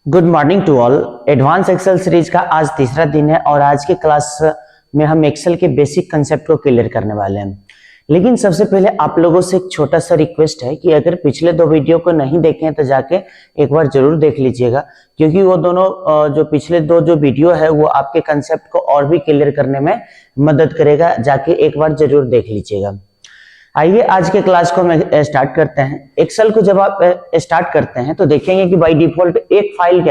Good morning to all. Advance excel series का आज तीसरा दिन है और आज के क्लास में हम एक्सेल के बेसिक कंसेप्ट को क्लियर करने वाले हैं। लेकिन सबसे पहले आप लोगों से एक छोटा सा रिक्वेस्ट है कि अगर पिछले दो वीडियो को नहीं देखे तो जाके एक बार जरूर देख लीजिएगा, क्योंकि वो दोनों जो पिछले दो जो वीडियो है वो आपके कंसेप्ट को और भी क्लियर करने में मदद करेगा। जाके एक बार जरूर देख लीजिएगा। आइए आज के क्लास को हम स्टार्ट करते हैं। एक्सेल को जब आप स्टार्ट करते हैं तो देखेंगे कि बाय डिफॉल्ट एक फाइल के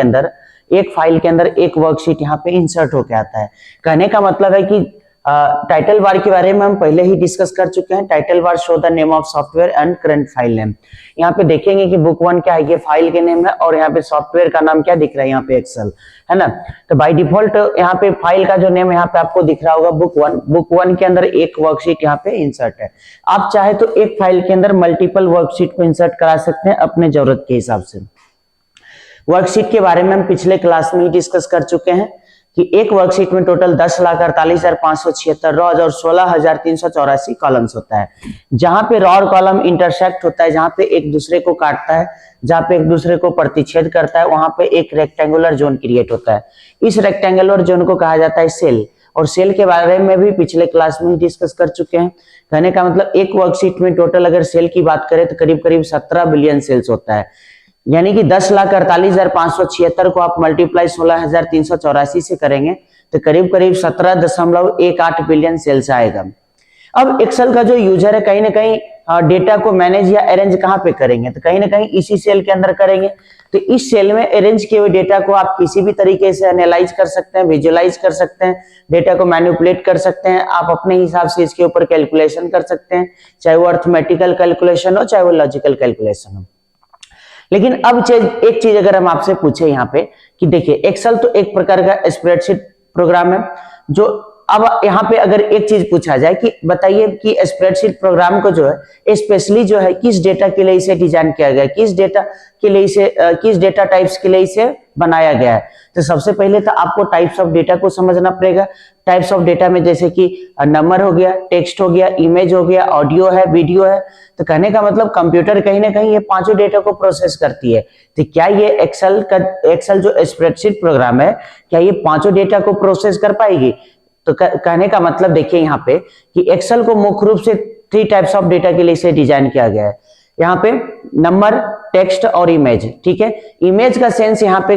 अंदर एक वर्कशीट यहाँ पे इंसर्ट होके आता है। कहने का मतलब है कि टाइटल बार के बारे में हम पहले ही डिस्कस कर चुके हैं। Title bar show the name of software and current file name. यहाँ पे देखेंगे कि बुक 1 क्या है, ये फाइल के नेम है और यहाँ पे सॉफ्टवेयर का नाम क्या दिख रहा है, यहाँ पे एक्सेल है ना। तो बाय डिफॉल्ट यहाँ पे फाइल का जो नेम यहाँ पे आपको दिख रहा होगा बुक 1 के अंदर एक वर्कशीट यहाँ पे इंसर्ट है। आप चाहे तो एक फाइल के अंदर मल्टीपल वर्कशीट को इंसर्ट करा सकते हैं अपने जरूरत के हिसाब से। वर्कशीट के बारे में हम पिछले क्लास में ही डिस्कस कर चुके हैं कि एक वर्कशीट में टोटल 10,48,576 रॉज और 16,384 कॉलम्स होता है। जहां पे रॉ और कॉलम इंटरसेक्ट होता है, जहां पे एक दूसरे को काटता है, जहां पे एक दूसरे को प्रतिच्छेद करता है, वहां पे एक रेक्टेंगुलर जोन क्रिएट होता है। इस रेक्टेंगुलर जोन को कहा जाता है सेल। और सेल के बारे में भी पिछले क्लास में डिस्कस कर चुके हैं। कहने का मतलब एक वर्कशीट में टोटल अगर सेल की बात करें तो करीब करीब 17 बिलियन सेल्स होता है। यानी कि 10,48,576 को आप मल्टीप्लाई 16,384 से करेंगे तो करीब करीब 17.18 बिलियन सेल्स आएगा। अब एक्सेल का जो यूजर है कहीं ना कहीं डेटा को मैनेज या अरेंज कहाँ पे करेंगे, तो कहीं ना कहीं इसी सेल के अंदर करेंगे। तो इस सेल में अरेंज किए हुए डेटा को आप किसी भी तरीके से एनालाइज कर सकते हैं, विजुअलाइज कर सकते हैं, डेटा को मैनिपुलेट कर सकते हैं। आप अपने हिसाब से इसके ऊपर कैलकुलेशन कर सकते हैं, चाहे वो अर्थमेटिकल कैलकुलेशन हो, चाहे वो लॉजिकल कैलकुलेशन हो। लेकिन अब एक चीज अगर हम आपसे पूछे यहाँ पे कि देखिए एक्सेल तो एक प्रकार का स्प्रेडशीट प्रोग्राम है। जो अब यहाँ पे अगर एक चीज पूछा जाए कि बताइए कि स्प्रेडशीट प्रोग्राम को जो है स्पेशली जो है किस डेटा के लिए इसे डिजाइन किया गया है, किस डेटा टाइप्स के लिए इसे बनाया गया है। तो सबसे पहले तो आपको टाइप्स ऑफ डेटा को समझना पड़ेगा। टाइप्स ऑफ डेटा में जैसे कि नंबर हो गया, टेक्स्ट हो गया, इमेज हो गया, ऑडियो है, वीडियो है। तो कहने का मतलब कंप्यूटर कहीं ना कहीं ये पांचों डेटा को प्रोसेस करती है। तो क्या ये एक्सेल जो स्प्रेडशीट प्रोग्राम है क्या ये पांचों डेटा को प्रोसेस कर पाएगी? तो कहने का मतलब देखिए यहाँ पे कि एक्सेल को मुख्य रूप से 3 टाइप्स ऑफ डेटा के लिए इसे डिजाइन किया गया है। यहाँ पे नंबर, टेक्स्ट और इमेज। ठीक है, इमेज का सेंस यहाँ पे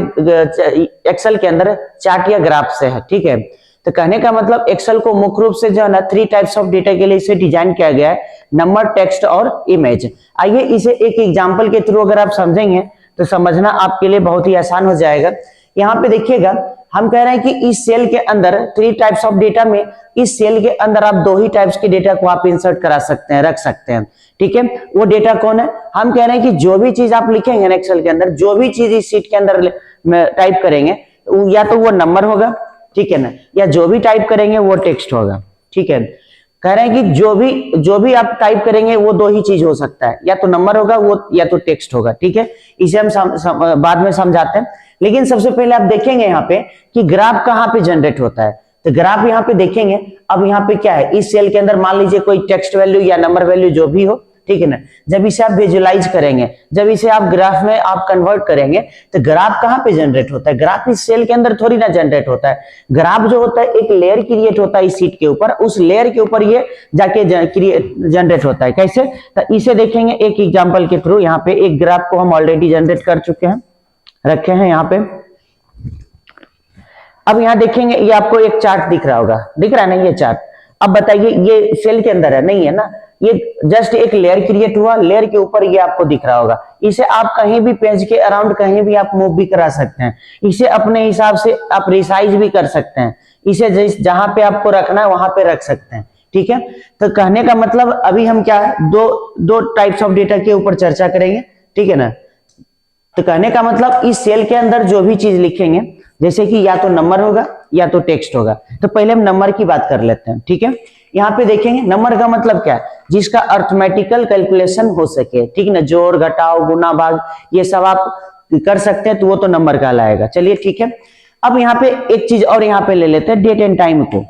एक्सेल के अंदर चार्ट या ग्राफ से है। ठीक है, तो कहने का मतलब एक्सेल को मुख्य रूप से जो है ना 3 टाइप्स ऑफ डेटा के लिए इसे डिजाइन किया गया है, नंबर, टेक्स्ट और इमेज। आइए इसे एक एग्जांपल के थ्रू अगर आप समझेंगे तो समझना आपके लिए बहुत ही आसान हो जाएगा। यहाँ पे देखिएगा हम कह रहे हैं कि इस सेल के अंदर 3 टाइप्स ऑफ डेटा में इस सेल के अंदर आप 2 ही टाइप्स के डेटा को आप इंसर्ट करा सकते हैं, रख सकते हैं। ठीक है, वो डेटा कौन है? हम कह रहे हैं कि जो भी चीज आप लिखेंगे एक्सेल के अंदर, जो भी चीज इस शीट के अंदर टाइप करेंगे या तो वो नंबर होगा, ठीक है ना, या जो भी टाइप करेंगे वो टेक्स्ट होगा। ठीक है, कह रहे हैं कि जो भी आप टाइप करेंगे वो 2 ही चीज हो सकता है, या तो नंबर होगा वो या तो टेक्स्ट होगा। ठीक है, इसे हम बाद में समझाते हैं। लेकिन सबसे पहले आप देखेंगे यहाँ पे कि ग्राफ कहाँ पे जनरेट होता है। तो ग्राफ यहाँ पे देखेंगे। अब यहाँ पे क्या है, इस सेल के अंदर मान लीजिए कोई टेक्स्ट वैल्यू या नंबर वैल्यू जो भी हो, ठीक है ना, जब इसे आप विजुअलाइज करेंगे, जब इसे आप ग्राफ में आप कन्वर्ट करेंगे तो ग्राफ कहाँ पे जनरेट होता है? ग्राफ इस सेल के अंदर थोड़ी ना जनरेट होता है। ग्राफ जो होता है एक लेयर क्रिएट होता है इस शीट के ऊपर, उस लेयर के ऊपर ये जाके जनरेट होता है। कैसे? तो इसे देखेंगे एक एग्जांपल के थ्रू। यहाँ पे एक ग्राफ को हम ऑलरेडी जनरेट कर चुके हैं, रखे हैं यहाँ पे। अब यहाँ देखेंगे ये आपको एक चार्ट दिख रहा होगा, दिख रहा है ना ये चार्ट। अब बताइए ये सेल के अंदर है, नहीं है ना, ये जस्ट एक लेयर क्रिएट हुआ, लेयर के ऊपर ये आपको दिख रहा होगा। इसे आप कहीं भी पेज के अराउंड कहीं भी आप मूव भी करा सकते हैं। इसे अपने हिसाब से आप रिसाइज भी कर सकते हैं। इसे जहां पे आपको रखना है वहां पे रख सकते हैं। ठीक है, तो कहने का मतलब अभी हम क्या है दो टाइप्स ऑफ डेटा के ऊपर चर्चा करेंगे। ठीक है ना, तो कहने का मतलब इस सेल के अंदर जो भी चीज लिखेंगे, जैसे कि या तो नंबर होगा या तो टेक्स्ट होगा। तो पहले हम नंबर की बात कर लेते हैं। ठीक है, यहाँ पे देखेंगे नंबर का मतलब क्या है, जिसका अर्थमेटिकल कैलकुलेशन हो सके। ठीक ना, जोड़, घटाव, गुना, भाग ये सब आप कर सकते हैं, तो वो तो नंबर कहलाएगा। चलिए ठीक है, अब यहाँ पे एक चीज और यहाँ पे ले लेते हैं, डेट एंड टाइम को।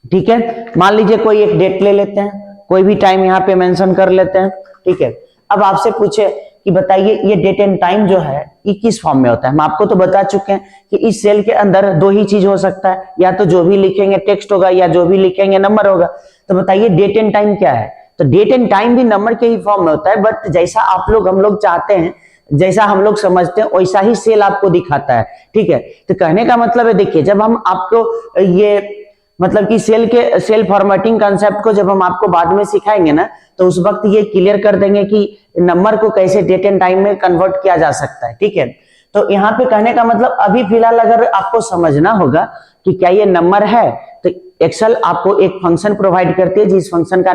ठीक है, मान लीजिए कोई एक डेट ले लेते हैं, कोई भी टाइम यहाँ पे मेंशन कर लेते हैं। ठीक है, अब आपसे पूछे कि बताइए ये डेट एंड टाइम जो है ये किस फॉर्म में होता है। हम आपको तो बता चुके हैं कि इस सेल के अंदर दो ही चीज हो सकता है, या तो जो भी लिखेंगे टेक्स्ट होगा या जो भी लिखेंगे नंबर होगा। तो बताइए डेट एंड टाइम क्या है। तो डेट एंड टाइम भी नंबर के ही फॉर्म में होता है, बट जैसा आप लोग हम लोग चाहते हैं, जैसा हम लोग समझते हैं वैसा ही सेल आपको दिखाता है। ठीक है, तो कहने का मतलब है देखिए, जब हम आपको ये मतलब कि सेल फॉर्मेटिंग कंसेप्ट को जब हम आपको बाद में सिखाएंगे ना, तो उस वक्त ये क्लियर कर देंगे कि नंबर को कैसे डेट एंड टाइम में कन्वर्ट किया जा सकता है। ठीक है, तो यहाँ पे कहने का मतलब अभी फिलहाल अगर आपको समझना होगा कि क्या ये नंबर है, तो एक्सेल आपको एक फंक्शन प्रोवाइड करती है जिस फंक्शन का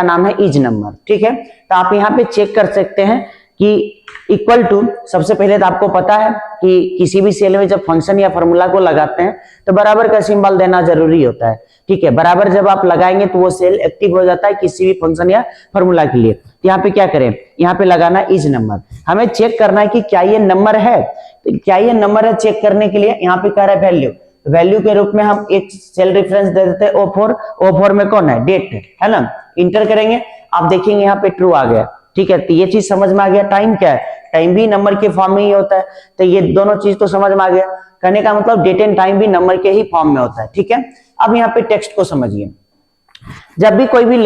नाम है इज नंबर। ठीक है, तो आप यहाँ पे चेक कर सकते हैं कि इक्वल टू, सबसे पहले तो आपको पता है कि किसी भी सेल में जब फंक्शन या फॉर्मूला को लगाते हैं तो बराबर का सिंबल देना जरूरी होता है। ठीक है, बराबर जब आप लगाएंगे तो वो सेल एक्टिव हो जाता है किसी भी फंक्शन या फॉर्मूला के लिए। तो यहाँ पे क्या करें, यहाँ पे लगाना इज नंबर। हमें चेक करना है कि क्या ये नंबर है। तो क्या ये नंबर है चेक करने के लिए यहाँ पे कह रहा है वैल्यू के रूप में हम एक सेल रेफरेंस दे देते हैं O4 में कौन है, डेट है ना। इंटर करेंगे, आप देखेंगे यहाँ पे ट्रू आ गया। ठीक है, तो ये चीज समझ में आ गया। टाइम क्या है, टाइम भी नंबर के फॉर्म में ही होता है। तो ये दोनों चीज तो समझ में आ गया। कहने का मतलब डेट एंड टाइम भी नंबर के ही फॉर्म में होता है। ठीक है, अब यहाँ पे टेक्स्ट को समझिए। जब भी कोई भी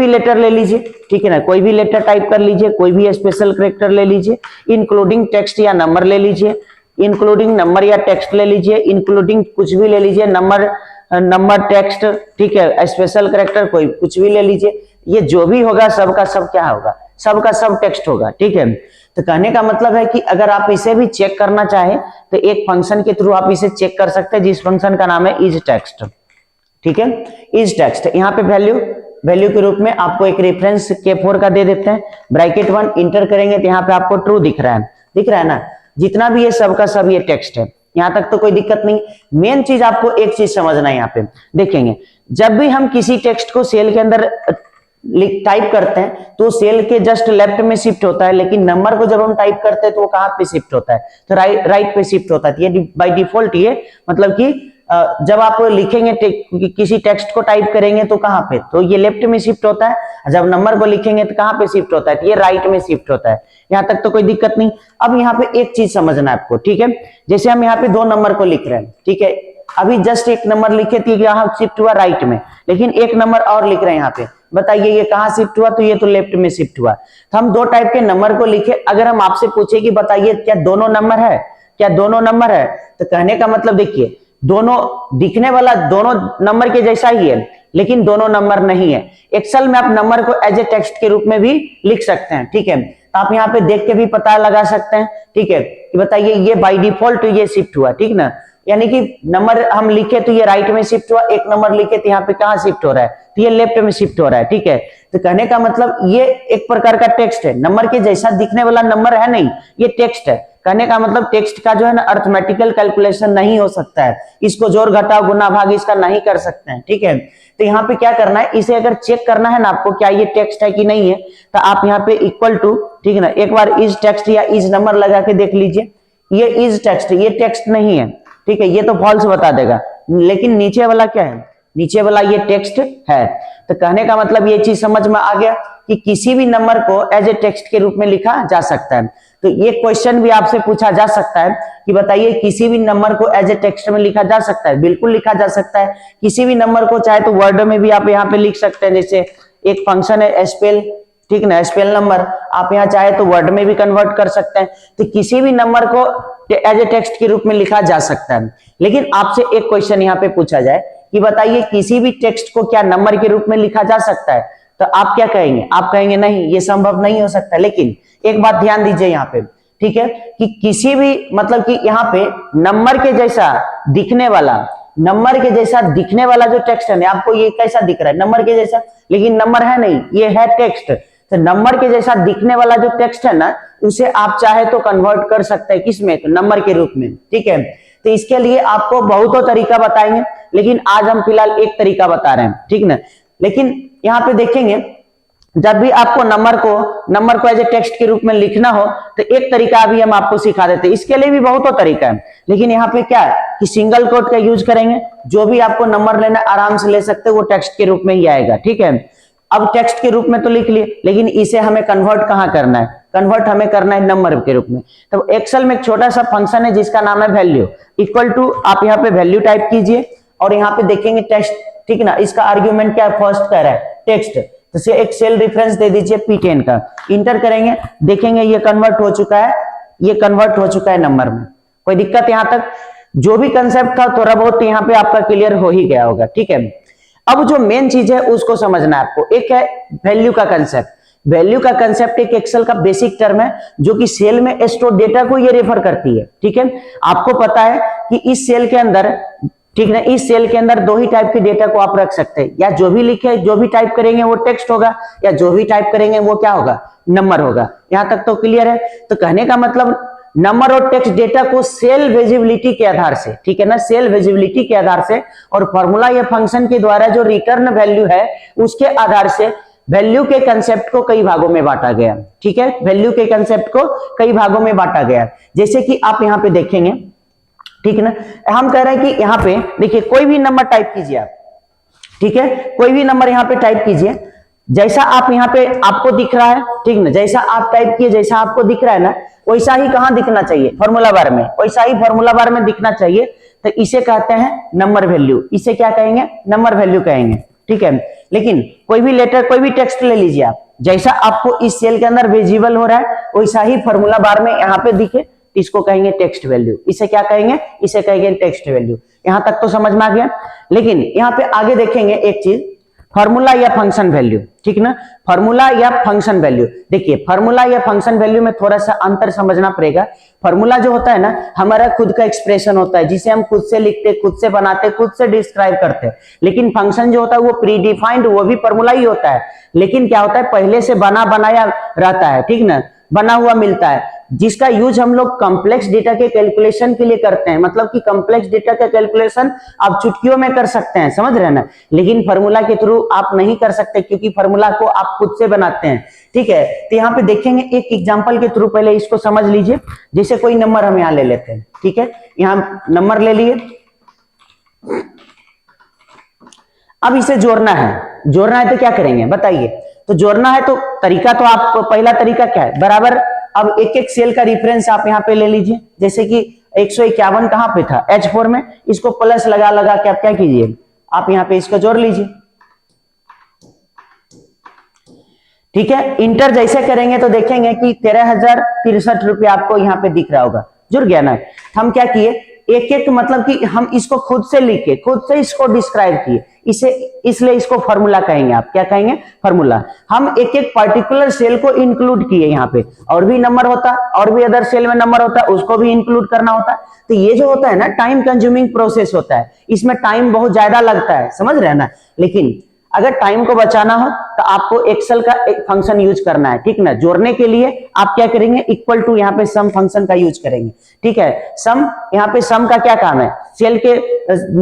लेटर ले लीजिए, ठीक है ना, कोई भी लेटर टाइप कर लीजिए, कोई भी स्पेशल कैरेक्टर ले लीजिए, इंक्लूडिंग टेक्स्ट या नंबर ले लीजिए, इंक्लूडिंग नंबर या टेक्स्ट ले लीजिए, इंक्लूडिंग कुछ भी ले लीजिए, नंबर टेक्स्ट, ठीक है, स्पेशल कैरेक्टर कोई कुछ भी ले लीजिए। ये जो भी होगा सबका सब क्या होगा, सबका सब टेक्स्ट होगा। ठीक है, तो कहने का मतलब है कि अगर आप इसे भी चेक करना चाहें तो एक फंक्शन के थ्रू आप इसे चेक कर सकते हैं जिस फंक्शन का नाम है इज टेक्स्ट। ठीक है, इज टेक्स्ट। यहाँ पे वैल्यू के रूप में आपको एक रेफरेंस K4 का दे देते हैं, ब्रैकेट 1 इंटर करेंगे तो यहाँ पे आपको ट्रू दिख रहा है ना। जितना भी ये सबका सब ये टेक्स्ट है, यहाँ तक तो कोई दिक्कत नहीं। मेन चीज आपको एक चीज समझना है, यहाँ पे देखेंगे जब भी हम किसी टेक्स्ट को सेल के अंदर टाइप करते हैं तो सेल के जस्ट लेफ्ट में शिफ्ट होता है, लेकिन नंबर को जब हम टाइप करते हैं तो वो कहाँ पे शिफ्ट होता है, तो राइट पे शिफ्ट होता है। ये बाय डिफॉल्ट ये मतलब कि जब आप लिखेंगे किसी टेक्स्ट को टाइप करेंगे तो कहाँ पे, तो ये लेफ्ट में शिफ्ट होता है। जब नंबर को लिखेंगे तो कहाँ पे शिफ्ट होता है, तो ये राइट में शिफ्ट होता है। यहाँ तक तो कोई दिक्कत नहीं। अब यहाँ पे एक चीज समझना है आपको, ठीक है, जैसे हम यहाँ पे 2 नंबर को लिख रहे हैं, ठीक है, अभी जस्ट एक नंबर लिखे थे, यहाँ शिफ्ट हुआ राइट में, लेकिन एक नंबर और लिख रहे हैं यहाँ पे, बताइए ये कहाँ शिफ्ट हुआ, तो ये तो लेफ्ट में शिफ्ट हुआ। तो हम 2 टाइप के नंबर को लिखे। अगर हम आपसे पूछे कि बताइए क्या दोनों नंबर है, तो कहने का मतलब देखिए दोनों दिखने वाला दोनों नंबर के जैसा ही है, लेकिन दोनों नंबर नहीं है। एक्सेल में आप नंबर को एज ए टेक्स्ट के रूप में भी लिख सकते हैं। ठीक है, तो आप यहाँ पे देख के भी पता लगा सकते हैं, ठीक है, कि बताइए ये बाय डिफॉल्ट ये शिफ्ट हुआ, ठीक ना, यानी कि नंबर हम लिखे तो ये राइट में शिफ्ट हुआ, एक नंबर लिखे तो यहाँ पे कहाँ शिफ्ट हो रहा है, तो ये लेफ्ट में शिफ्ट हो रहा है। ठीक है, तो कहने का मतलब ये एक प्रकार का टेक्स्ट है, नंबर के जैसा दिखने वाला नंबर है नहीं, ये टेक्स्ट है। कहने का मतलब टेक्स्ट का जो है ना अर्थमेटिकल कैलकुलेशन नहीं हो सकता है, इसको जोड़ घटाव गुना भाग इसका नहीं कर सकते हैं। ठीक है, तो यहाँ पे क्या करना है, इसे अगर चेक करना है ना आपको क्या ये टेक्स्ट है कि नहीं है, तो आप यहाँ पे इक्वल टू, ठीक है ना, एक बार इज टेक्स्ट या इज नंबर लगा के देख लीजिए, ये इज टेक्स्ट, ये टेक्स्ट नहीं है। ठीक है, ये तो फॉल्स बता देगा, लेकिन नीचे वाला क्या है, नीचे वाला ये टेक्स्ट है। तो कहने का मतलब ये चीज समझ में आ गया कि किसी भी नंबर को एज ए टेक्स्ट के रूप में लिखा जा सकता है। तो ये क्वेश्चन भी आपसे पूछा जा सकता है कि बताइए किसी भी नंबर को एज ए टेक्स्ट में लिखा जा सकता है, बिल्कुल लिखा जा सकता है। किसी भी नंबर को चाहे तो वर्ड में भी आप यहाँ पे लिख सकते हैं, जैसे एक फंक्शन है स्पेल, ठीक ना, स्पेल नंबर, आप यहाँ चाहे तो वर्ड में भी कन्वर्ट कर सकते हैं। तो किसी भी नंबर को एज ए टेक्स्ट के रूप में लिखा जा सकता है। लेकिन आपसे एक क्वेश्चन यहाँ पे पूछा जाए कि बताइए किसी भी टेक्स्ट को क्या नंबर के रूप में लिखा जा सकता है, तो आप क्या कहेंगे, आप कहेंगे नहीं, ये संभव नहीं हो सकता। लेकिन एक बात ध्यान दीजिए यहाँ पे, ठीक है, कि किसी भी मतलब कि यहाँ पे नंबर के जैसा दिखने वाला जो टेक्स्ट है, आपको ये कैसा दिख रहा है, नंबर के जैसा, लेकिन नंबर है नहीं, ये है टेक्स्ट। तो नंबर के जैसा दिखने वाला जो टेक्स्ट है ना, उसे आप चाहे तो कन्वर्ट कर सकते हैं किसमें, तो नंबर के रूप में। ठीक है, तो इसके लिए आपको बहुतों तरीका बताएंगे, लेकिन आज हम फिलहाल एक तरीका बता रहे हैं, ठीक ना। लेकिन यहाँ पे देखेंगे जब भी आपको नंबर को एज ए टेक्स्ट के रूप में लिखना हो तो एक तरीका अभी हम आपको सिखा देते हैं, इसके लिए भी बहुतों तरीका है। लेकिन यहाँ पे क्या है कि सिंगल कोट का यूज करेंगे, जो भी आपको नंबर लेना आराम से ले सकते हैं, वो टेक्स्ट के रूप में ही आएगा। ठीक है, अब टेक्स्ट के रूप में तो लिख लिए, लेकिन इसे हमें कन्वर्ट कहाँ करना है, कन्वर्ट हमें करना है नंबर के रूप में। तो एक्सेल में एक छोटा सा फंक्शन है जिसका नाम है वैल्यू, इक्वल टू आप यहाँ पे वैल्यू टाइप कीजिए और यहाँ पे देखेंगे टेक्स्ट, ठीक ना, इसका आर्ग्यूमेंट क्या फर्स्ट कह रहा है टेक्स्ट, तो एक सेल रेफरेंस दे दीजिए P10 का, इंटर करेंगे, देखेंगे ये कन्वर्ट हो चुका है, ये कन्वर्ट हो चुका है नंबर में। कोई दिक्कत यहाँ तक? जो भी कंसेप्ट था थोड़ा बहुत यहाँ पे आपका क्लियर हो ही गया होगा, ठीक है। अब जो मेन चीज है उसको समझना है आपको। एक है वैल्यू का कंसेप्ट। वैल्यू का कंसेप्ट एक एक्सेल का बेसिक टर्म है जो कि सेल में स्टोर डेटा को ये रेफर करती है, ठीक है। आपको पता है कि इस सेल के अंदर, ठीक है, इस सेल के अंदर दो ही टाइप के डेटा को आप रख सकते हैं, या जो भी लिखे, जो भी टाइप करेंगे वो टेक्स्ट होगा, या जो भी टाइप करेंगे वो क्या होगा, नंबर होगा। यहां तक तो क्लियर है। तो कहने का मतलब नंबर और टेक्स्ट डेटा को सेल विजिबिलिटी के आधार से, ठीक है ना, सेल विजिबिलिटी के आधार से और फॉर्मूला या फंक्शन के द्वारा जो रिटर्न वैल्यू है उसके आधार से वैल्यू के कंसेप्ट को कई भागों में बांटा गया, ठीक है। वैल्यू के कंसेप्ट को कई भागों में बांटा गया, जैसे कि आप यहाँ पे देखेंगे, ठीक है ना। हम कह रहे हैं कि यहाँ पे देखिए कोई भी नंबर टाइप कीजिए आप, ठीक है, कोई भी नंबर यहाँ पे टाइप कीजिए, जैसा आप यहाँ पे आपको दिख रहा है, ठीक ना, जैसा आप टाइप किए, जैसा आपको दिख रहा है ना, वैसा ही कहाँ दिखना चाहिए, फॉर्मूला बार में, वैसा ही फॉर्मूला बार में दिखना चाहिए। तो इसे कहते हैं नंबर वैल्यू, इसे क्या कहेंगे, नंबर वैल्यू कहेंगे, ठीक है। लेकिन कोई भी लेटर, कोई भी टेक्स्ट ले लीजिए आप, जैसा आपको इस सेल के अंदर विजिबल हो रहा है वैसा ही फॉर्मूला बार में यहाँ पे दिखे, इसको कहेंगे टेक्स्ट वैल्यू। इसे क्या कहेंगे, इसे कहेंगे टेक्स्ट वैल्यू। यहां तक तो समझ में आ गया। लेकिन यहाँ पे आगे देखेंगे एक चीज, फॉर्मूला या फंक्शन वैल्यू, ठीक ना, फॉर्मूला या फंक्शन वैल्यू। देखिए फॉर्मूला या फंक्शन वैल्यू में थोड़ा सा अंतर समझना पड़ेगा। फॉर्मूला जो होता है ना, हमारा खुद का एक्सप्रेशन होता है जिसे हम खुद से लिखते, खुद से बनाते, खुद से डिस्क्राइब करते हैं। लेकिन फंक्शन जो होता है वो प्री डिफाइंड, वो भी फॉर्मूला ही होता है, लेकिन क्या होता है पहले से बनाया रहता है, ठीक ना, बना हुआ मिलता है, जिसका यूज हम लोग कॉम्प्लेक्स डेटा के कैलकुलेशन के लिए करते हैं। मतलब कि कॉम्प्लेक्स डेटा का कैलकुलेशन आप चुटकियों में कर सकते हैं, समझ रहे हैं ना। लेकिन फार्मूला के थ्रू आप नहीं कर सकते क्योंकि फार्मूला को आप खुद से बनाते हैं, ठीक है। तो यहाँ पे देखेंगे एक एग्जांपल के थ्रू, पहले इसको समझ लीजिए। जैसे कोई नंबर हम यहाँ ले लेते हैं, ठीक है, यहाँ नंबर ले लिए, अब इसे जोड़ना है तो क्या करेंगे बताइए। तो जोड़ना है तो तरीका तो आप, पहला तरीका क्या है, बराबर अब एक एक सेल का रिफरेंस आप यहाँ पे ले लीजिए। जैसे कि 151 कहां पे था, H4 में, इसको प्लस लगा के आप क्या कीजिए, आप यहाँ पे इसको जोड़ लीजिए, ठीक है। इंटर जैसे करेंगे तो देखेंगे कि 13,063 रुपया आपको यहाँ पे दिख रहा होगा, जुड़ गया ना। हम क्या किए, एक एक मतलब कि हम इसको खुद से लिखे, खुद से इसको डिस्क्राइब किए, इसे इसलिए इसको फार्मूला कहेंगे। आप क्या कहेंगे, फार्मूला। हम एक एक पर्टिकुलर सेल को इंक्लूड किए यहाँ पे, और भी नंबर होता, और भी अदर सेल में नंबर होता, उसको भी इंक्लूड करना होता। तो ये जो होता है ना, टाइम कंज्यूमिंग प्रोसेस होता है, इसमें टाइम बहुत ज्यादा लगता है, समझ रहे हैं ना। लेकिन अगर टाइम को बचाना हो तो आपको एक्सेल का एक फंक्शन यूज करना है, ठीक ना। जोड़ने के लिए आप क्या करेंगे, इक्वल टू यहाँ पे सम फंक्शन का यूज करेंगे, ठीक है। सम, यहाँ पे सम का क्या काम है, सेल के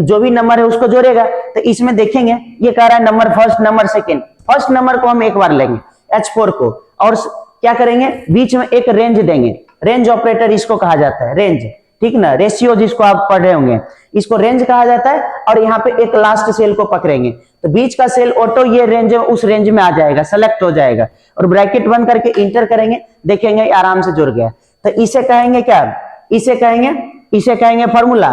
जो भी नंबर है उसको जोड़ेगा। तो इसमें देखेंगे ये कह रहा है number first, number second. First number को हम एक बार लेंगे H4 को, और क्या करेंगे, बीच में एक रेंज देंगे। रेंज ऑपरेटर इसको कहा जाता है, रेंज, ठीक ना। रेशियो जिसको आप पढ़ रहे होंगे, इसको रेंज कहा जाता है। और यहाँ पे एक लास्ट सेल को पकड़ेंगे तो बीच का सेल ऑटो ये रेंज उस रेंज में आ जाएगा, सेलेक्ट हो जाएगा, और ब्रैकेट बंद करके इंटर करेंगे, देखेंगे आराम से जुड़ गया। तो इसे कहेंगे क्या, इसे कहेंगे फॉर्मूला,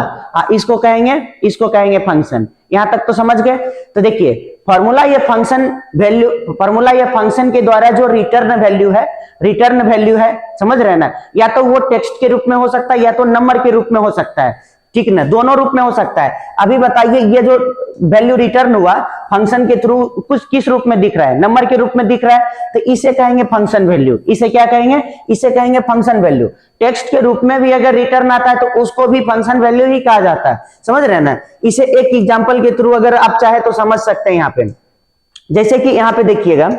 इसको कहेंगे फंक्शन। यहां तक तो समझ गए। तो देखिए फॉर्मूला या फंक्शन वैल्यू, फॉर्मूला या फंक्शन के द्वारा जो रिटर्न वैल्यू है, समझ रहे हैं ना, या तो वो टेक्स्ट के रूप में हो सकता है या तो नंबर के रूप में हो सकता है, ठीक ना, दोनों रूप में हो सकता है। अभी बताइए ये जो वैल्यू रिटर्न हुआ फंक्शन के थ्रू कुछ किस रूप में दिख रहा है, नंबर के रूप में दिख रहा है, तो इसे कहेंगे फंक्शन वैल्यू। इसे क्या कहेंगे, इसे कहेंगे फंक्शन वैल्यू। टेक्स्ट के रूप में भी अगर रिटर्न आता है तो उसको भी फंक्शन वैल्यू ही कहा जाता है, समझ रहे हैं ना। इसे एक एग्जांपल के थ्रू अगर आप चाहे तो समझ सकते हैं यहाँ पे। जैसे कि यहाँ पे देखिएगा,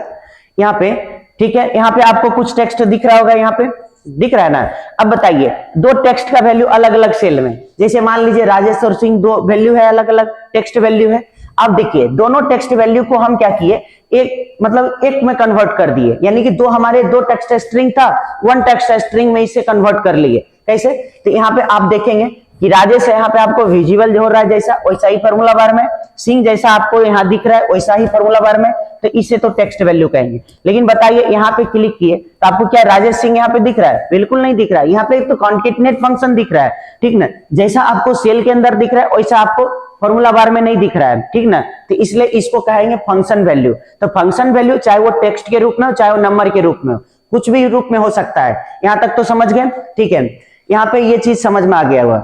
यहाँ पे, ठीक है, यहाँ पे आपको कुछ टेक्स्ट दिख रहा होगा, यहाँ पे दिख रहा है ना। अब बताइए दो टेक्स्ट का वैल्यू अलग अलग सेल में, जैसे मान लीजिए राजेश और सिंह, दो वैल्यू है, अलग अलग टेक्स्ट वैल्यू है। अब देखिए दोनों टेक्स्ट वैल्यू को हम क्या किए, एक में कन्वर्ट कर दिए, यानी कि हमारे दो टेक्स्ट स्ट्रिंग था, वन टेक्स्ट स्ट्रिंग में इसे कन्वर्ट कर लिए। कैसे, तो यहाँ पे आप देखेंगे कि राजेश यहाँ पे आपको विजिबल हो रहा है जैसा, वैसा ही फॉर्मूला बार में, सिंह जैसा आपको यहाँ दिख रहा है वैसा ही फॉर्मूला बार में, तो इसे तो टेक्स्ट वैल्यू कहेंगे। लेकिन बताइए यहाँ पे क्लिक किए तो आपको क्या राजेश सिंह यहाँ पे दिख रहा है? बिल्कुल नहीं दिख रहा है। यहाँ पे एक तो कॉन्केटनेट फंक्शन दिख रहा है, ठीक ना, जैसा आपको सेल के अंदर दिख रहा है वैसा आपको फॉर्मूला बार में नहीं दिख रहा है, ठीक ना। तो इसलिए इसको कहेंगे फंक्शन वैल्यू। तो फंक्शन वैल्यू चाहे वो टेक्स्ट के रूप में हो चाहे वो नंबर के रूप में हो, कुछ भी रूप में हो सकता है। यहां तक तो समझ गए, ठीक है। यहाँ पे ये चीज समझ में आ गया हुआ।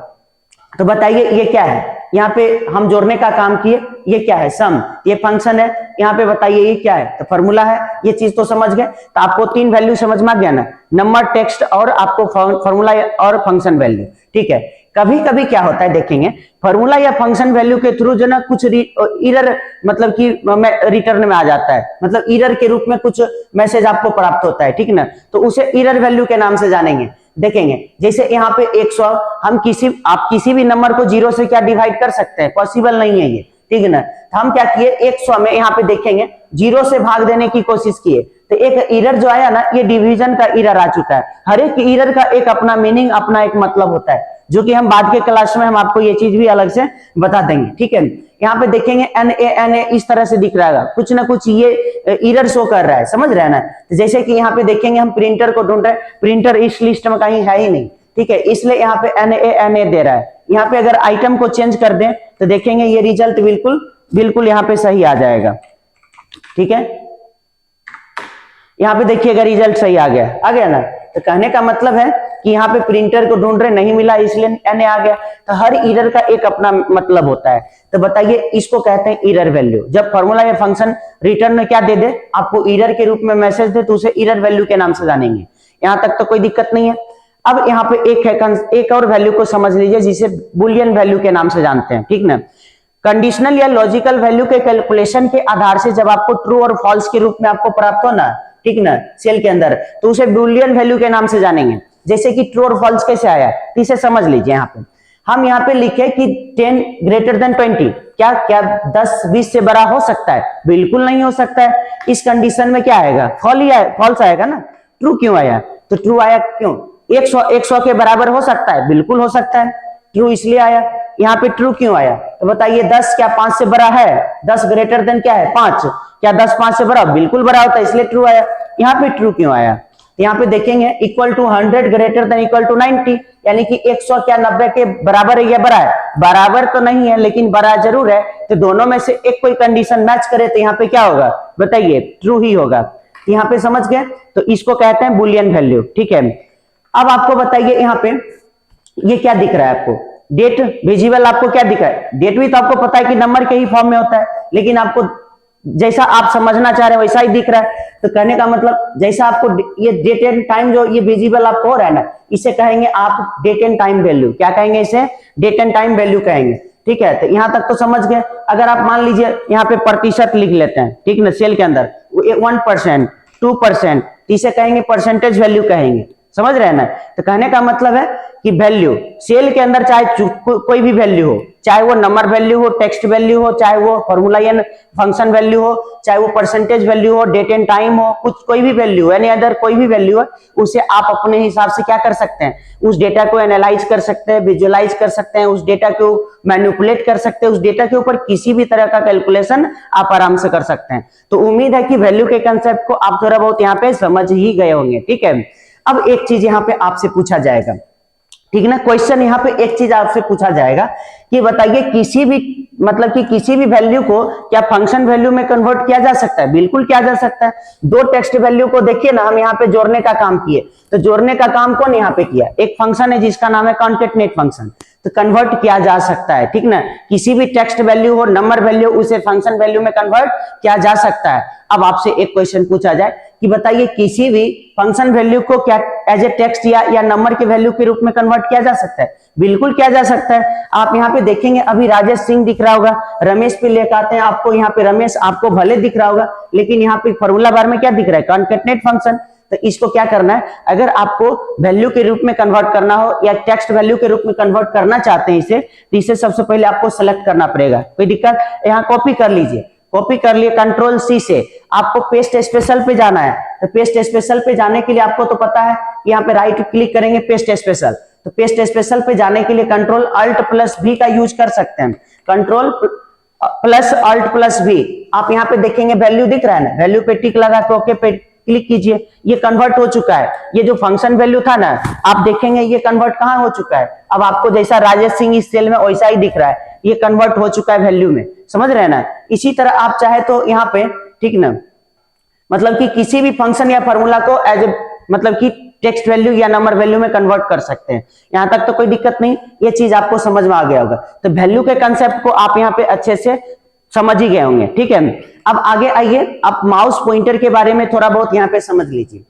तो बताइए ये क्या है? यहाँ पे हम जोड़ने का काम किए, ये क्या है? सम। ये फंक्शन है। यहाँ पे बताइए ये क्या है? तो फॉर्मूला है। ये चीज तो समझ गए। तो आपको 3 वैल्यू समझ में आ गया ना, नंबर, टेक्स्ट और आपको फॉर्मूला और फंक्शन वैल्यू, ठीक है। कभी कभी क्या होता है देखेंगे, फॉर्मूला या फंक्शन वैल्यू के थ्रू जो ना कुछ इरर मतलब कि रिटर्न में आ जाता है, मतलब इरर के रूप में कुछ मैसेज आपको प्राप्त होता है, ठीक ना। तो उसे इरर वैल्यू के नाम से जानेंगे। देखेंगे जैसे यहाँ पे 100, आप किसी भी नंबर को 0 से क्या डिवाइड कर सकते हैं? पॉसिबल नहीं है ये, ठीक है ना। तो हम क्या किए, 100 में यहाँ पे देखेंगे 0 से भाग देने की कोशिश किए, तो एक इरर जो आया ना, ये डिवीजन का इरर आ चुका है। हर एक इरर का एक अपना मीनिंग, अपना एक मतलब होता है, जो कि हम बाद के क्लास में हम आपको ये चीज भी अलग से बता देंगे, ठीक है। यहाँ पे देखेंगे NA इस तरह से दिख रहा है, कुछ ना कुछ ये इरर शो कर रहा है, समझ रहे हैं ना। तो जैसे कि यहाँ पे देखेंगे हम प्रिंटर को ढूंढ रहे हैं, प्रिंटर इस लिस्ट में कहीं है ही नहीं, ठीक है, इसलिए यहाँ पे NA दे रहा है। यहाँ पे अगर आइटम को चेंज कर दें तो देखेंगे ये रिजल्ट बिल्कुल यहाँ पे सही आ जाएगा, ठीक है। यहाँ पे देखिएगा रिजल्ट सही आ गया ना। तो कहने का मतलब है कि यहाँ पे प्रिंटर को ढूंढ रहे, नहीं मिला, इसलिए NA आ गया। तो हर इरर का एक अपना मतलब होता है। तो बताइए इसको कहते हैं इरर वैल्यू। जब फॉर्मूला या फंक्शन रिटर्न में क्या दे दे, आपको इरर के रूप में मैसेज दे, तो उसे इरर वैल्यू के नाम से जानेंगे। यहाँ तक तो कोई दिक्कत नहीं है। अब यहाँ पे एक और वैल्यू को समझ लीजिए, जिसे बुलियन वैल्यू के नाम से जानते हैं, ठीक ना। कंडीशनल या लॉजिकल वैल्यू के कैलकुलेशन के आधार से जब आपको ट्रू और फॉल्स के रूप में आपको प्राप्त हो ना, ठीक ना, सेल के अंदर, तो उसे बुलियन वैल्यू के नाम से जानेंगे। जैसे कि ट्रू और फॉल्स कैसे आया, तो इसे समझ लीजिए। यहाँ पे हम यहाँ पे लिखे कि 10 ग्रेटर देन 20, क्या 10 20 से बड़ा हो सकता है? बिल्कुल नहीं हो सकता है। इस कंडीशन में क्या आएगा? फॉल्स आएगा ना। ट्रू क्यों आया? तो ट्रू आया क्यों? 100 के बराबर हो सकता है? बिल्कुल हो सकता है। ट्रू इसलिए आया। यहाँ पे ट्रू क्यों आया? तो बताइए 10 क्या 5 से बड़ा है? 10 ग्रेटर देन क्या है? 5। क्या 10 5 से बड़ा? बिल्कुल बड़ा होता है, इसलिए ट्रू आया। यहाँ पे ट्रू क्यों आया? यहाँ पे देखेंगे equal to 100 greater than equal to 90, यानी कि 100 क्या 90 के बराबर है या बड़ा है? बराबर तो नहीं है, लेकिन बड़ा जरूर है। तो दोनों में से एक कोई कंडीशन मैच करे तो यहाँ पे क्या होगा? बताइए, ट्रू ही होगा। यहाँ पे समझ गए? तो इसको कहते हैं बुलियन वैल्यू, ठीक है। अब आपको बताइए यहाँ पे ये क्या दिख रहा है आपको? डेट विजिबल आपको क्या दिख रहा है? डेट भी तो आपको पता है कि नंबर के ही फॉर्म में होता है, लेकिन आपको जैसा आप समझना चाह रहे हैं वैसा ही दिख रहा है। तो कहने का मतलब जैसा आपको ये डेट एंड टाइम जो ये विजिबल आपको हो रहा है ना, इसे कहेंगे आप डेट एंड टाइम वैल्यू। क्या कहेंगे इसे? डेट एंड टाइम वैल्यू कहेंगे, ठीक है। तो यहां तक तो समझ गए। अगर आप मान लीजिए यहाँ पे प्रतिशत लिख लेते हैं, ठीक ना, सेल के अंदर 1%, 2%, इसे कहेंगे परसेंटेज वैल्यू कहेंगे, समझ रहे हैं ना। तो कहने का मतलब है कि वैल्यू सेल के अंदर चाहे कोई भी वैल्यू हो, चाहे वो नंबर वैल्यू हो, टेक्स्ट वैल्यू हो, चाहे वो फॉर्मूला या फंक्शन वैल्यू हो, चाहे वो परसेंटेज वैल्यू हो, डेट एंड टाइम हो, कुछ कोई भी वैल्यू, यानी अदर कोई भी वैल्यू है, उसे आप अपने हिसाब से क्या कर सकते हैं? उस डेटा को एनालाइज कर सकते हैं, विजुअलाइज कर सकते हैं, उस डेटा को मैनिपुलेट कर सकते हैं, उस डेटा के ऊपर किसी भी तरह का कैलकुलेशन आप आराम से कर सकते हैं। तो उम्मीद है कि वैल्यू के कंसेप्ट को आप थोड़ा बहुत यहाँ पे समझ ही गए होंगे, ठीक है। अब एक चीज यहाँ पे आपसे पूछा जाएगा, ठीक ना, क्वेश्चन यहाँ पे एक चीज आपसे पूछा जाएगा कि बताइए किसी भी वैल्यू को क्या फंक्शन वैल्यू में कन्वर्ट किया जा सकता है? बिल्कुल किया जा सकता है। दो टेक्स्ट वैल्यू को देखिए ना, हम यहाँ पे जोड़ने का काम किए, तो जोड़ने का काम कौन यहाँ पे किया? एक फंक्शन है जिसका नाम है कॉन्केटनेट फंक्शन। तो कन्वर्ट किया जा सकता है, ठीक ना, किसी भी टेक्स्ट वैल्यू हो, नंबर वैल्यू, उसे फंक्शन वैल्यू में कन्वर्ट किया जा सकता है। अब आपसे एक क्वेश्चन पूछा जाए कि बताइए किसी भी फंक्शन वैल्यू को क्या एज ए टेक्स्ट या नंबर के वैल्यू के रूप में कन्वर्ट किया जा सकता है? बिल्कुल किया जा सकता है। आप यहाँ पे देखेंगे अभी राजेश सिंह दिख रहा होगा, रमेश पे लेकर आते हैं आपको, यहाँ पे रमेश आपको भले दिख रहा होगा, लेकिन यहाँ पे फॉर्मूला बार में क्या दिख रहा है? Concatenate function. तो इसको क्या करना है, अगर आपको वैल्यू के रूप में कन्वर्ट करना हो या टेक्स्ट वैल्यू के रूप में कन्वर्ट करना चाहते हैं इसे, तो इसे सबसे पहले आपको सेलेक्ट करना पड़ेगा। कोई दिक्कत? यहाँ कॉपी कर लीजिए, कॉपी कर लिए कंट्रोल सी से, आपको पेस्ट स्पेशल पे जाना है। तो पेस्ट स्पेशल पे जाने के लिए आपको तो पता है, यहाँ पे राइट क्लिक करेंगे पेस्ट स्पेशल। तो पेस्ट स्पेशल पे जाने के लिए कंट्रोल अल्ट प्लस भी का यूज कर सकते हैं। Control plus alt plus B, आप यहाँ पे देखेंगे वैल्यू दिख रहा है ना, वैल्यू पे टिक लगा के ओके पे क्लिक कीजिए, ये कन्वर्ट हो चुका है। ये जो फंक्शन वैल्यू था ना, आप देखेंगे ये कन्वर्ट कहाँ हो चुका है, अब आपको जैसा राजेश सिंह इस सेल में वैसा ही दिख रहा है, ये कन्वर्ट हो चुका है वैल्यू में, समझ रहे हैं ना। इसी तरह आप चाहे तो यहाँ पे ठीक ना, मतलब कि किसी भी फंक्शन या फॉर्मूला को एज ए मतलब कि टेक्स्ट वैल्यू या नंबर वैल्यू में कन्वर्ट कर सकते हैं, यहां तक तो कोई दिक्कत नहीं, ये चीज आपको समझ में आ गया होगा। तो वैल्यू के कंसेप्ट को आप यहाँ पे अच्छे से समझ ही गए होंगे, ठीक है। अब आगे आइए, आप माउस पॉइंटर के बारे में थोड़ा बहुत यहाँ पे समझ लीजिए।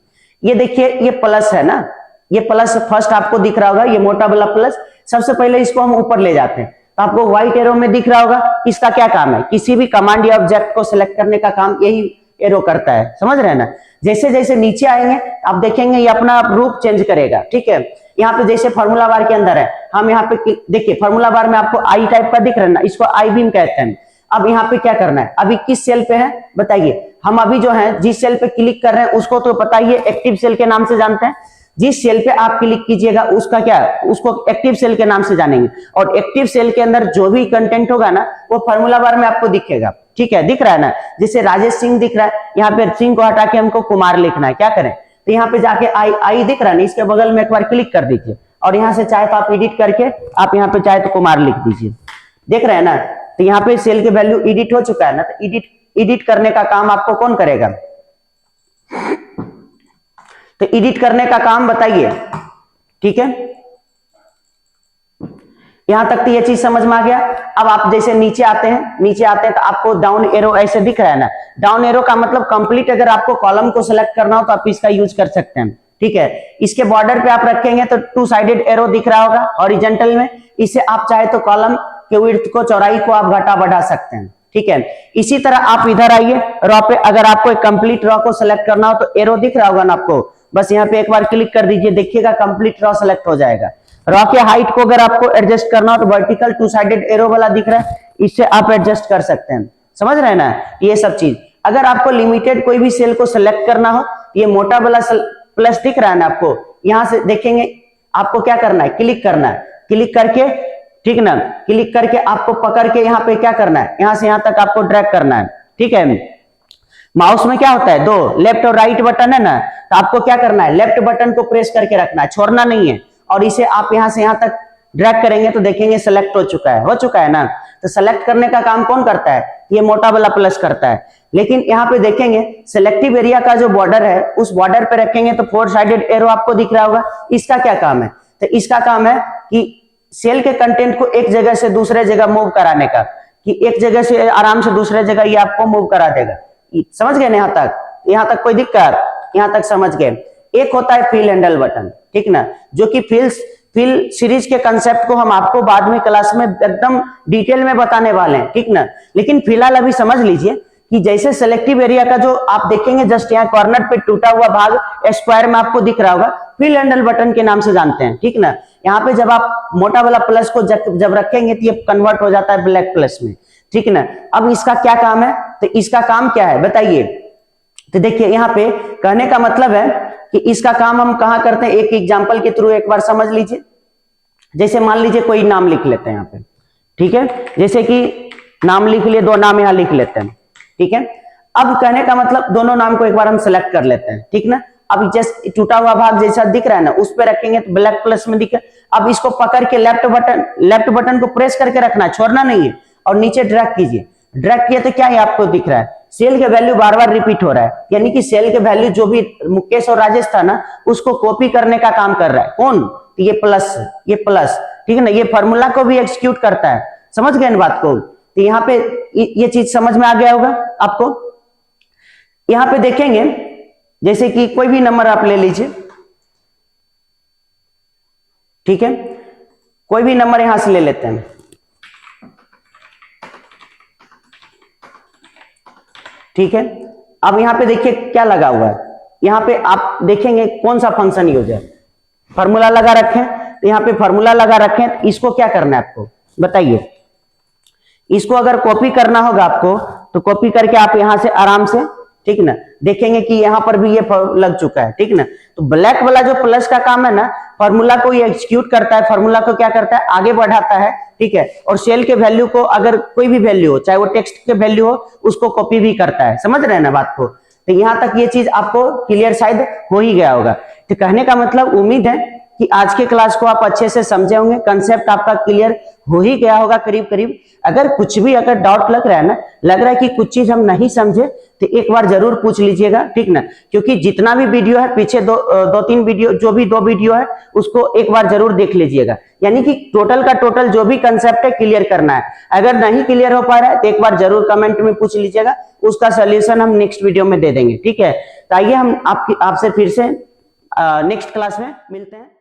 ये देखिए ये प्लस है ना, ये प्लस फर्स्ट आपको दिख रहा होगा, ये मोटा वाला प्लस। सबसे पहले इसको हम ऊपर ले जाते हैं, तो आपको व्हाइट एरो में दिख रहा होगा, इसका क्या काम है, किसी भी कमांड या ऑब्जेक्ट को सिलेक्ट करने का काम यही एरो करता है, समझ रहे हैं ना। जैसे जैसे नीचे आएंगे आप देखेंगे ये अपना रूप चेंज करेगा, ठीक है। यहाँ पे जैसे फार्मूला बार के अंदर है, हम यहाँ पे देखिए फार्मूला बार में आपको आई टाइप का दिख रहा है ना, इसको आई बीम कहते हैं। अब यहाँ पे क्या करना है, अभी किस सेल पे है बताइए, हम अभी जो है जिस सेल पे क्लिक कर रहे हैं उसको तो बताइए एक्टिव सेल के नाम से जानते हैं। जिस सेल पे आप क्लिक कीजिएगा उसका क्या, उसको एक्टिव सेल के नाम से जानेंगे, और एक्टिव सेल के अंदर जो भी कंटेंट होगा ना वो फार्मूला बार में आपको दिखेगा, ठीक है। दिख रहा है ना, जैसे राजेश सिंह दिख रहा है, यहाँ पे सिंह को हटा के हमको कुमार लिखना है, क्या करें, तो यहाँ पे जाके आई दिख रहा है ना, इसके बगल में एक बार क्लिक कर दीजिए, और यहाँ से चाहे तो आप एडिट करके आप यहाँ पे चाहे तो कुमार लिख दीजिए, देख रहे हैं ना। तो यहाँ पे सेल के वैल्यू एडिट हो चुका है ना, तो एडिट करने का काम आपको कौन करेगा, तो एडिट करने का काम बताइए, ठीक है। यहां तक तो ये चीज समझ में आ गया। अब आप जैसे नीचे आते हैं तो आपको डाउन एरो ऐसे दिख रहा है ना, डाउन एरो का मतलब कंप्लीट अगर आपको कॉलम को सिलेक्ट करना हो तो आप इसका यूज कर सकते हैं, ठीक है। इसके बॉर्डर पे आप रखेंगे तो टू साइडेड एरो दिख रहा होगा हॉरिजॉन्टल में, इसे आप चाहे तो कॉलम के विड्थ को, चौड़ाई को आप घटा बढ़ा सकते हैं, ठीक है। इसी तरह आप इधर आइए रॉ पे, अगर आपको एक कंप्लीट रॉ को सिलेक्ट करना हो तो एरो दिख रहा होगा ना आपको, बस यहाँ पे एक बार क्लिक कर दीजिए, देखिएगा कंप्लीट रॉ सेलेक्ट हो जाएगा। रॉ के हाइट को अगर आपको एडजस्ट करना हो तो वर्टिकल टू साइडेड एरो वाला दिख रहा है, इससे आप एडजस्ट कर सकते हैं, समझ रहे हैं ना। ये सब चीज अगर आपको लिमिटेड कोई भी सेल को सिलेक्ट करना हो, ये मोटा वाला प्लस दिख रहा है ना आपको, यहां से देखेंगे आपको क्या करना है, क्लिक करना है, क्लिक करके ठीक ना, क्लिक करके आपको पकड़ के यहाँ पे क्या करना है, यहां से यहां तक आपको ड्रैग करना है, ठीक है। माउस में क्या होता है, दो लेफ्ट और राइट बटन है ना, तो आपको क्या करना है, लेफ्ट बटन को प्रेस करके रखना है, छोड़ना नहीं है, और इसे आप यहां से यहां तक ड्रैग करेंगे तो देखेंगे सेलेक्ट हो चुका है ना। तो सेलेक्ट करने का काम कौन करता है, ये मोटा वाला प्लस करता है। लेकिन यहाँ पे देखेंगे सिलेक्टिव एरिया का जो बॉर्डर है उस बॉर्डर पे रखेंगे तो फोर साइडेड एरो आपको दिख रहा होगा, इसका क्या काम है, तो इसका काम है कि सेल के कंटेंट को एक जगह से दूसरे जगह मूव कराने का, कि एक जगह से आराम से दूसरे जगह ये आपको मूव करा देगा, समझ गए ना। यहाँ तक कोई दिक्कत, यहाँ तक समझ गए। एक होता है फिल हैंडल बटन, ठीक ना, जो कि फिल सीरीज के कंसेप्ट को हम आपको बाद में क्लास में एकदम डिटेल में बताने वाले हैं, ठीक ना। लेकिन फिलहाल अभी समझ लीजिए कि जैसे सेलेक्टिव एरिया का जो आप देखेंगे जस्ट यहाँ कॉर्नर पे टूटा हुआ भाग स्क्वायर में आपको दिख रहा होगा, फिल हैंडल बटन के नाम से जानते हैं, ठीक ना। यहाँ पे जब आप मोटा वाला प्लस को जब रखेंगे तो ये कन्वर्ट हो जाता है ब्लैक प्लस में, ठीक ना। अब इसका क्या काम है, तो इसका काम क्या है बताइए, तो देखिए यहाँ पे कहने का मतलब है कि इसका काम हम कहाँ करते हैं, एक एग्जांपल के थ्रू एक बार समझ लीजिए। जैसे मान लीजिए कोई नाम लिख लेते हैं यहाँ पे, ठीक है, जैसे कि नाम लिख लिए, दो नाम यहाँ लिख लेते हैं, ठीक है। अब कहने का मतलब दोनों नाम को एक बार हम सेलेक्ट कर लेते हैं, ठीक ना। अब जस्ट टूटा हुआ भाग जैसा दिख रहा है ना, उस पे रखेंगे तो ब्लैक प्लस में दिखे। अब इसको पकड़ के लेफ्ट बटन को प्रेस करके रखना है, छोड़ना नहीं है, और नीचे ड्रैग कीजिए। ड्रैग किए तो क्या है आपको दिख रहा है, सेल के वैल्यू बार बार रिपीट हो रहा है, यानी कि सेल के वैल्यू जो भी मुकेश और राजेश था ना उसको कॉपी करने का काम कर रहा है कौन, तो ये प्लस, ठीक है ना, ये फॉर्मूला को भी एग्जीक्यूट करता है, समझ गए इन बात को। तो यहाँ पे ये चीज समझ में आ गया होगा आपको। यहाँ पे देखेंगे जैसे कि कोई भी नंबर आप ले लीजिए, ठीक है, कोई भी नंबर यहां से ले लेते हैं, ठीक है। अब यहाँ पे देखिए क्या लगा हुआ है, यहाँ पे आप देखेंगे कौन सा फंक्शन यूज है, फॉर्मूला लगा रखें, तो यहाँ पे फॉर्मूला लगा रखें, इसको क्या करना है आपको बताइए। इसको अगर कॉपी करना होगा आपको तो कॉपी करके आप यहां से आराम से ठीक ना, देखेंगे कि यहाँ पर भी ये लग चुका है, ठीक ना। तो ब्लैक वाला जो प्लस का काम है ना, फॉर्मूला को ये एग्जीक्यूट करता है, फॉर्मूला को क्या करता है, आगे बढ़ाता है, ठीक है। और सेल के वैल्यू को, अगर कोई भी वैल्यू हो, चाहे वो टेक्स्ट के वैल्यू हो, उसको कॉपी भी करता है। समझ रहे हैं ना बात को। तो यहां तक ये चीज आपको क्लियर शायद हो ही गया होगा। तो कहने का मतलब उम्मीद है कि आज के क्लास को आप अच्छे से समझे होंगे, कंसेप्ट आपका क्लियर हो ही गया होगा करीब करीब। अगर कुछ भी अगर डाउट लग रहा है ना, लग रहा है कि कुछ चीज हम नहीं समझे, तो एक बार जरूर पूछ लीजिएगा, ठीक ना। क्योंकि जितना भी वीडियो है पीछे दो तीन वीडियो, जो भी 2 वीडियो है उसको एक बार जरूर देख लीजिएगा। यानी कि टोटल का टोटल जो भी कंसेप्ट है क्लियर करना है। अगर नहीं क्लियर हो पा रहा है तो एक बार जरूर कमेंट में पूछ लीजिएगा, उसका सोल्यूशन हम नेक्स्ट वीडियो में दे देंगे, ठीक है। तो आइए हम आपसे फिर से नेक्स्ट क्लास में मिलते हैं।